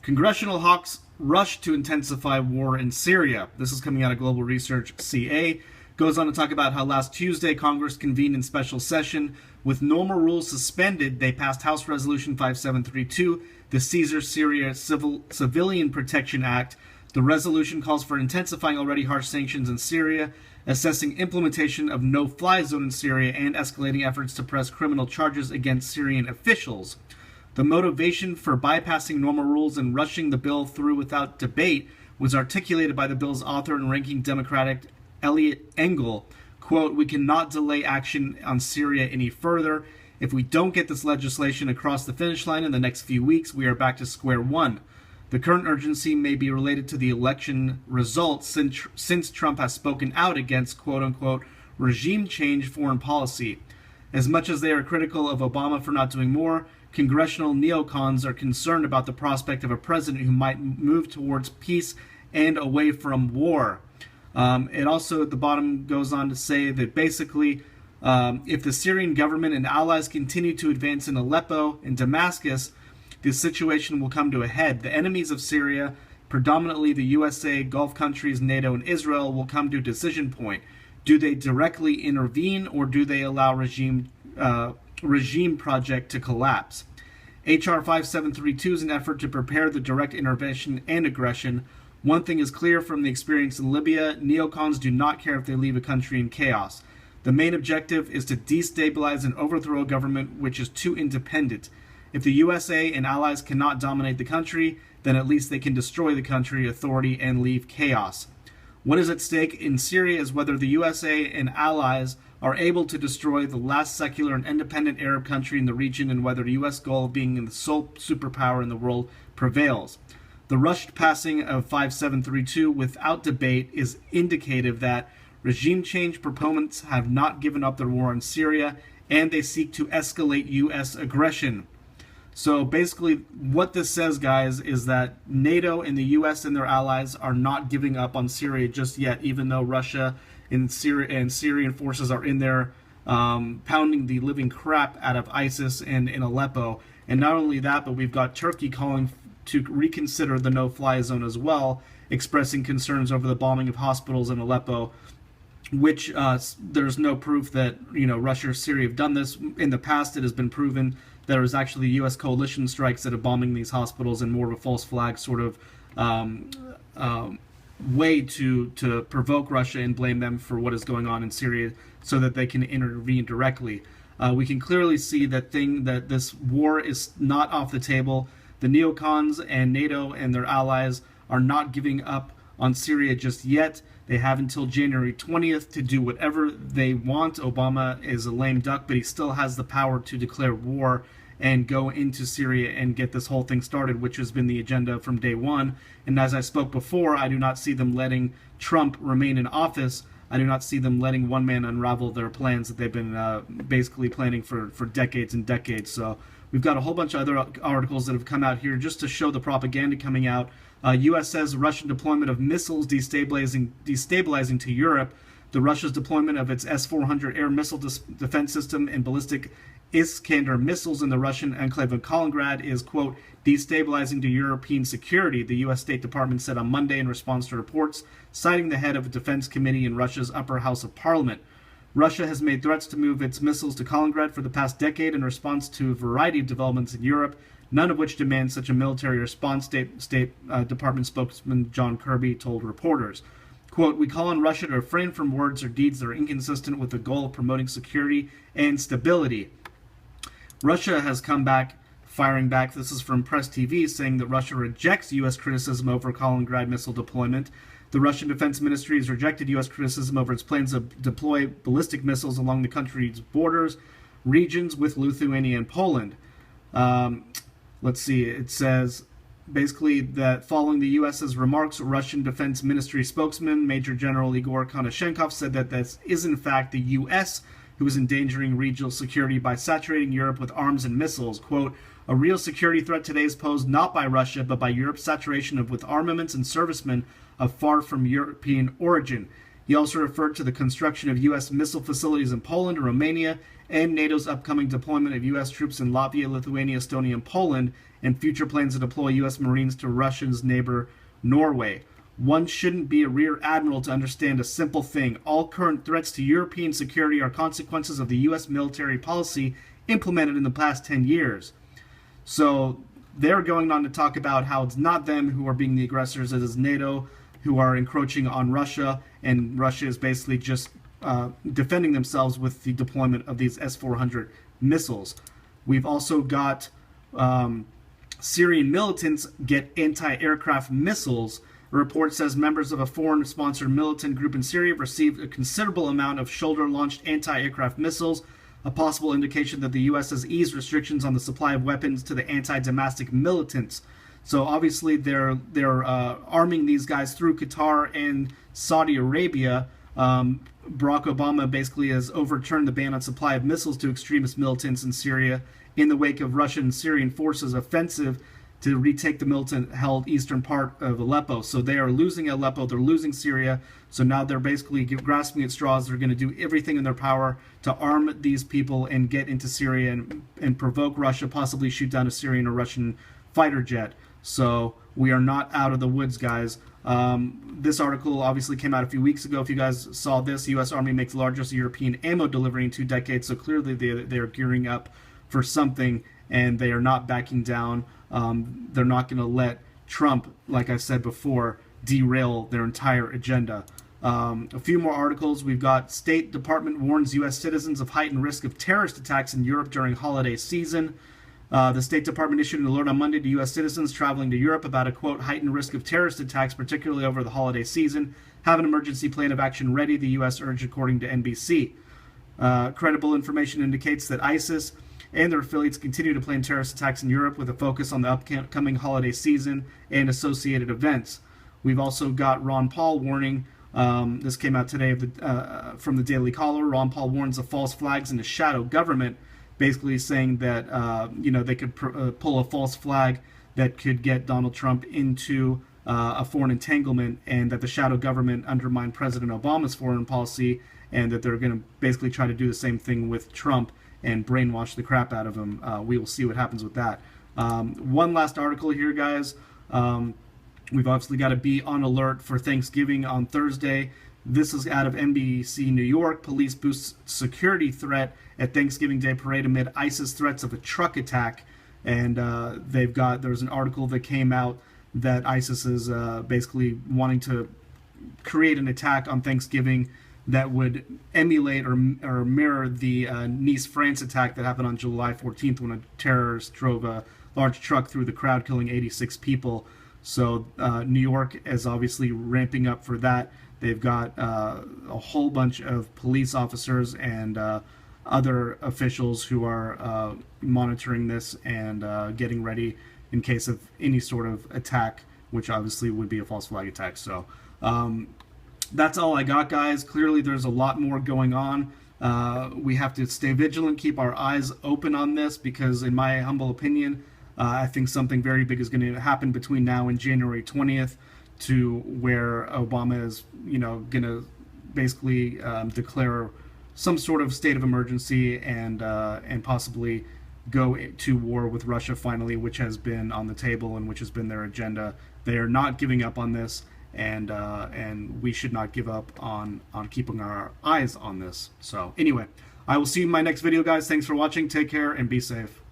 Congressional hawks rush to intensify war in Syria. This is coming out of Global Research CA. Goes on to talk about how last Tuesday Congress convened in special session. With normal rules suspended, they passed House Resolution 5732, the Caesar Syria Civilian Protection Act. The resolution calls for intensifying already harsh sanctions in Syria, assessing implementation of no-fly zone in Syria, and escalating efforts to press criminal charges against Syrian officials. The motivation for bypassing normal rules and rushing the bill through without debate was articulated by the bill's author and ranking Democratic Eliot Engel. Quote, "We cannot delay action on Syria any further. If we don't get this legislation across the finish line in the next few weeks, we are back to square one. The current urgency may be related to the election results since Trump has spoken out against quote-unquote regime change foreign policy. As much as they are critical of Obama for not doing more, congressional neocons are concerned about the prospect of a president who might move towards peace and away from war." It also at the bottom goes on to say that basically if the Syrian government and allies continue to advance in Aleppo and Damascus, the situation will come to a head. The enemies of Syria, predominantly the USA, Gulf countries, NATO, and Israel, will come to a decision point. Do they directly intervene, or do they allow regime project to collapse? HR 5732 is an effort to prepare the direct intervention and aggression. One thing is clear from the experience in Libya: neocons do not care if they leave a country in chaos. The main objective is to destabilize and overthrow a government which is too independent. If the USA and allies cannot dominate the country, then at least they can destroy the country, authority, and leave chaos. What is at stake in Syria is whether the USA and allies are able to destroy the last secular and independent Arab country in the region, and whether the U.S. goal of being the sole superpower in the world prevails. The rushed passing of 5732 without debate is indicative that regime change proponents have not given up their war on Syria, and they seek to escalate U.S. aggression. So basically what this says, guys, is that NATO and the U.S. and their allies are not giving up on Syria just yet, even though Russia and Syrian forces are in there pounding the living crap out of ISIS and in Aleppo. And not only that, but we've got Turkey calling to reconsider the no-fly zone as well, expressing concerns over the bombing of hospitals in Aleppo, which there's no proof that Russia or Syria have done this. In the past, it has been proven there was actually U.S. coalition strikes that are bombing these hospitals, and more of a false flag sort of way to provoke Russia and blame them for what is going on in Syria so that they can intervene directly. We can clearly see that this war is not off the table. The neocons and NATO and their allies are not giving up on Syria just yet. They have until January 20th to do whatever they want. Obama is a lame duck, but he still has the power to declare war and go into Syria and get this whole thing started, which has been the agenda from day one. And as I spoke before, I do not see them letting Trump remain in office. I do not see them letting one man unravel their plans that they've been basically planning for decades and decades. So we've got a whole bunch of other articles that have come out here just to show the propaganda coming out. U.S. says Russian deployment of missiles destabilizing to Europe. The Russia's deployment of its S-400 air missile defense system and ballistic Iskander missiles in the Russian enclave of Kaliningrad is, quote, destabilizing to European security, the U.S. State Department said on Monday in response to reports, citing the head of a defense committee in Russia's upper house of parliament. Russia has made threats to move its missiles to Kaliningrad for the past decade in response to a variety of developments in Europe, none of which demand such a military response, State Department spokesman John Kirby told reporters. Quote, we call on Russia to refrain from words or deeds that are inconsistent with the goal of promoting security and stability. Russia has come back, firing back. This is from Press TV, saying that Russia rejects U.S. criticism over Kaliningrad missile deployment. The Russian Defense Ministry has rejected U.S. criticism over its plans to deploy ballistic missiles along the country's borders, regions with Lithuania and Poland. Let's see, it says basically that following the U.S.'s remarks, Russian Defense Ministry spokesman Major General Igor Konashenkov said that this is in fact the U.S. who is endangering regional security by saturating Europe with arms and missiles. Quote, a real security threat today is posed not by Russia, but by Europe's saturation with armaments and servicemen of far from European origin. He also referred to the construction of U.S. missile facilities in Poland and Romania, and NATO's upcoming deployment of U.S. troops in Latvia, Lithuania, Estonia, and Poland, and future plans to deploy U.S. Marines to Russia's neighbor, Norway. One shouldn't be a rear admiral to understand a simple thing. All current threats to European security are consequences of the U.S. military policy implemented in the past 10 years. So they're going on to talk about how it's not them who are being the aggressors, it is NATO who are encroaching on Russia, and Russia is basically just defending themselves with the deployment of these S-400 missiles. We've also got Syrian militants get anti-aircraft missiles. A report says members of a foreign-sponsored militant group in Syria have received a considerable amount of shoulder-launched anti-aircraft missiles, a possible indication that the U.S. has eased restrictions on the supply of weapons to the anti-Damascus militants. So obviously they're arming these guys through Qatar and Saudi Arabia. Barack Obama basically has overturned the ban on supply of missiles to extremist militants in Syria in the wake of Russian and Syrian forces' offensive to retake the militant-held eastern part of Aleppo. So they are losing Aleppo, they're losing Syria, so now they're basically grasping at straws. They're going to do everything in their power to arm these people and get into Syria and provoke Russia, possibly shoot down a Syrian or Russian fighter jet. So we are not out of the woods, guys. This article obviously came out a few weeks ago. If you guys saw this, the U.S. Army makes the largest European ammo delivery in 2 decades, so clearly they are gearing up for something, and they are not backing down. They're not going to let Trump, like I said before, derail their entire agenda. A few more articles. We've got State Department warns U.S. citizens of heightened risk of terrorist attacks in Europe during holiday season. The State Department issued an alert on Monday to U.S. citizens traveling to Europe about a, quote, heightened risk of terrorist attacks, particularly over the holiday season. Have an emergency plan of action ready, the U.S. urged, according to NBC. Credible information indicates that ISIS and their affiliates continue to plan terrorist attacks in Europe with a focus on the upcoming holiday season and associated events. We've also got Ron Paul warning. This came out today from the Daily Caller. Ron Paul warns of false flags in the shadow government, basically saying that they could pull a false flag that could get Donald Trump into a foreign entanglement, and that the shadow government undermined President Obama's foreign policy, and that they're going to basically try to do the same thing with Trump and brainwash the crap out of him. We will see what happens with that. One last article here, guys. We've obviously got to be on alert for Thanksgiving on Thursday. This is out of NBC New York. Police boost security threat at Thanksgiving Day parade amid ISIS threats of a truck attack. And there's an article that came out that ISIS is basically wanting to create an attack on Thanksgiving that would emulate or mirror the Nice, France attack that happened on July 14th when a terrorist drove a large truck through the crowd, killing 86 people. So New York is obviously ramping up for that. They've got a whole bunch of police officers and other officials who are monitoring this and getting ready in case of any sort of attack, which obviously would be a false flag attack. So that's all I got, guys. Clearly there's a lot more going on. We have to stay vigilant, keep our eyes open on this, because in my humble opinion, I think something very big is going to happen between now and January 20th, to where Obama is, going to basically declare some sort of state of emergency and possibly go to war with Russia finally, which has been on the table and which has been their agenda. They are not giving up on this, and we should not give up on keeping our eyes on this. So anyway, I will see you in my next video, guys. Thanks for watching. Take care and be safe.